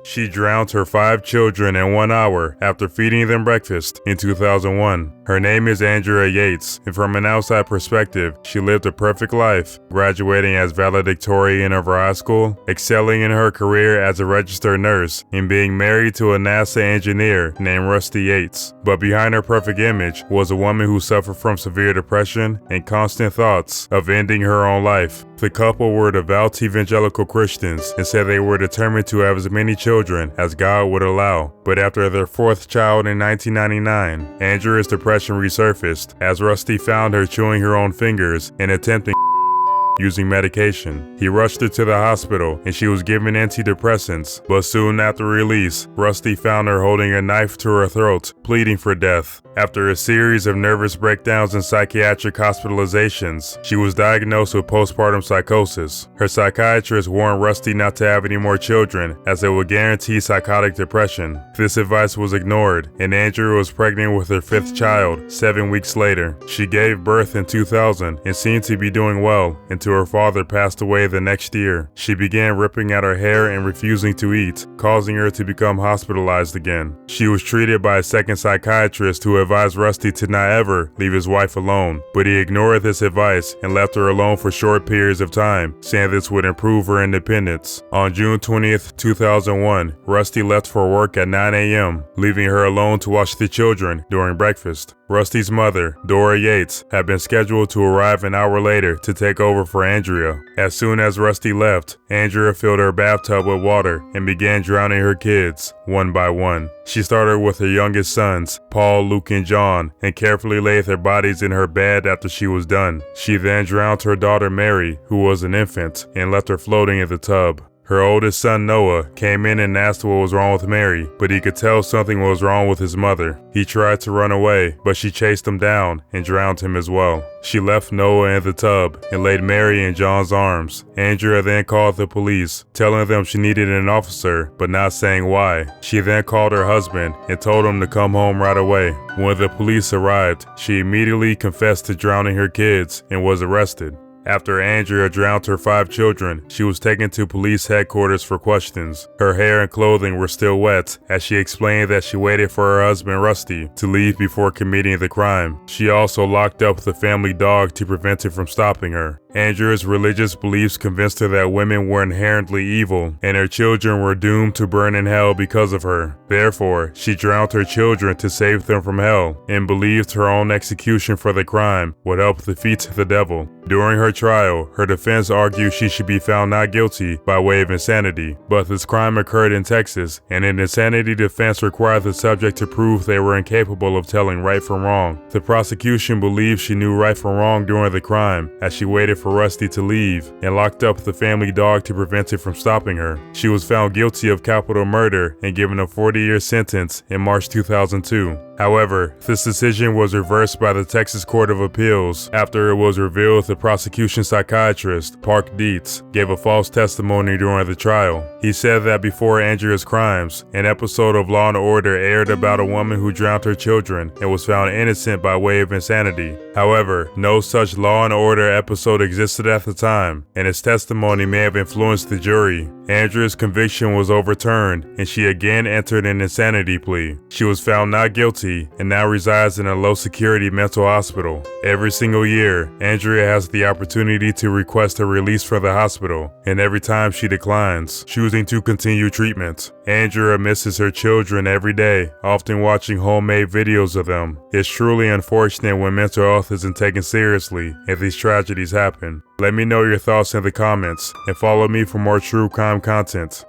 She drowned her 5 children in 1 hour after feeding them breakfast in 2001. Her name is Andrea Yates, and from an outside perspective, she lived a perfect life, graduating as valedictorian of her high school, excelling in her career as a registered nurse, and being married to a NASA engineer named Rusty Yates. But behind her perfect image was a woman who suffered from severe depression and constant thoughts of ending her own life. The couple were devout evangelical Christians and said they were determined to have as many children as God would allow. But after their 4th child in 1999, Andrea's depression resurfaced as Rusty found her chewing her own fingers and attempting using medication. He rushed her to the hospital and she was given antidepressants, but soon after release, Rusty found her holding a knife to her throat, pleading for death. After a series of nervous breakdowns and psychiatric hospitalizations, she was diagnosed with postpartum psychosis. Her psychiatrist warned Rusty not to have any more children as it would guarantee psychotic depression. This advice was ignored, and Andrea was pregnant with her 5th child 7 weeks later. She gave birth in 2000 and seemed to be doing well until her father passed away the next year. She began ripping at her hair and refusing to eat, causing her to become hospitalized again. She was treated by a second psychiatrist who advised Rusty to not ever leave his wife alone, but he ignored this advice and left her alone for short periods of time, saying this would improve her independence. On June 20th, 2001, Rusty left for work at 9 a.m., leaving her alone to watch the children during breakfast. Rusty's mother, Dora Yates, had been scheduled to arrive an hour later to take over for Andrea. As soon as Rusty left, Andrea filled her bathtub with water and began drowning her kids, one by one. She started with her youngest sons, Paul, Luke, and John, and carefully laid their bodies in her bed after she was done. She then drowned her daughter Mary, who was an infant, and left her floating in the tub. Her oldest son Noah came in and asked what was wrong with Mary, but he could tell something was wrong with his mother. He tried to run away, but she chased him down and drowned him as well. She left Noah in the tub and laid Mary in John's arms. Andrea then called the police, telling them she needed an officer, but not saying why. She then called her husband and told him to come home right away. When the police arrived, she immediately confessed to drowning her kids and was arrested. After Andrea drowned her 5 children, she was taken to police headquarters for questions. Her hair and clothing were still wet, as she explained that she waited for her husband Rusty to leave before committing the crime. She also locked up the family dog to prevent him from stopping her. Andrea's religious beliefs convinced her that women were inherently evil, and her children were doomed to burn in hell because of her. Therefore, she drowned her children to save them from hell, and believed her own execution for the crime would help defeat the devil. During her trial, her defense argued she should be found not guilty by way of insanity, but this crime occurred in Texas, and an insanity defense required the subject to prove they were incapable of telling right from wrong. The prosecution believed she knew right from wrong during the crime, as she waited for Rusty to leave and locked up the family dog to prevent it from stopping her. She was found guilty of capital murder and given a 40-year sentence in March 2002. However, this decision was reversed by the Texas Court of Appeals after it was revealed the prosecution psychiatrist, Park Dietz, gave a false testimony during the trial. He said that before Andrea's crimes, an episode of Law & Order aired about a woman who drowned her children and was found innocent by way of insanity. However, no such Law & Order episode existed at the time, and his testimony may have influenced the jury. Andrea's conviction was overturned, and she again entered an insanity plea. She was found not guilty and now resides in a low-security mental hospital. Every single year, Andrea has the opportunity to request her release from the hospital, and every time she declines, choosing to continue treatment. Andrea misses her children every day, often watching homemade videos of them. It's truly unfortunate when mental health isn't taken seriously and these tragedies happen. Let me know your thoughts in the comments, and follow me for more true crime content.